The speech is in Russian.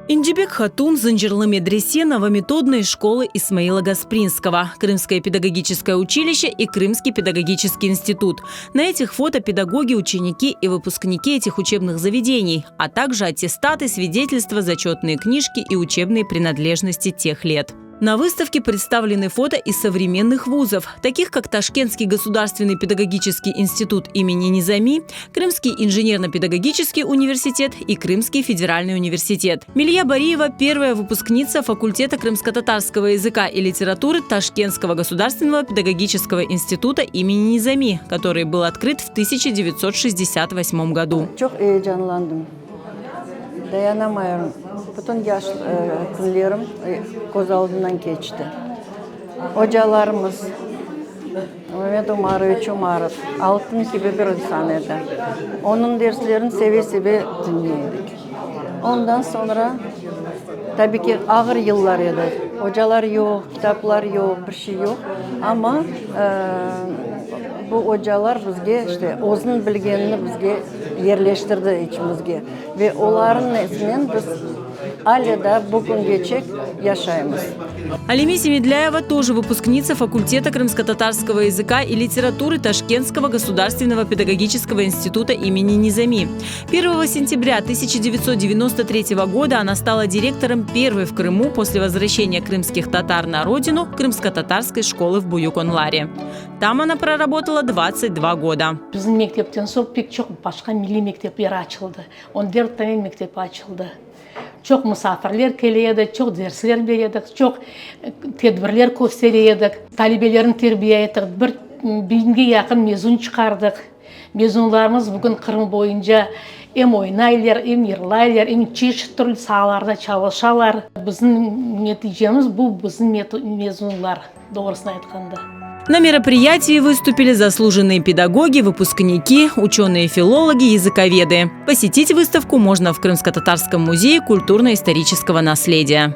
Инджибек Хатун – Занжирлы медресе новометодной школы Исмаила Гаспринского, Крымское педагогическое училище и Крымский педагогический институт. На этих фото педагоги, ученики и выпускники этих учебных заведений, а также аттестаты, свидетельства, зачетные книжки и учебные принадлежности тех лет. На выставке представлены фото из современных вузов, таких как Ташкентский государственный педагогический институт имени Низами, Крымский инженерно-педагогический университет и Крымский федеральный университет. Милья Бариева – первая выпускница факультета крымско-татарского языка и литературы Ташкентского государственного педагогического института имени Низами, который был открыт в 1968 году. Dayanamıyorum. Bütün yaş günlerim göz aldından geçti. Hocalarımız, Mehmet Umarovich Umarov, altın gibi bir insan edi. Onun derslerini seve dinledik. Ondan sonra tabii ki ağır yıllar edi. Hocalar yok, kitaplar yok, bir şey yok. Ama bu hocalar bizge işte o'zini bilganini bizge yerleştirdi içimizge ve onların izniyle biz Алида bugungacha yaşaymiz. Алими Семедляева тоже выпускница факультета крымско-татарского языка и литературы Ташкентского государственного педагогического института имени Низами. 1 сентября 1993 года она стала директором первой в Крыму после возвращения крымских татар на родину крымско-татарской школы в Буюк-Онларе. Там она проработала 22 года. Bizim mektepten sonra pek çok başka milli mektepler açıldı. 14 tane mektep açıldı. Çok misafirler geliyordu, çok dersler veriyorduk, çok tedbirler gösteriyorduk. Talebelerin terbiye ettik. Binge yakın mezun çıkardık. Mezunlarımız bugün Kırım boyunca hem oynayırlar, hem yırlayırlar, hem çeşitli türlü sahalarda çalışırlar. Bizim neticemiz bu, bizim mezunlar doğrusunu aytқанда. На мероприятии выступили заслуженные педагоги, выпускники, ученые-филологи, языковеды. Посетить выставку можно в Крымско-татарском музее культурно-исторического наследия.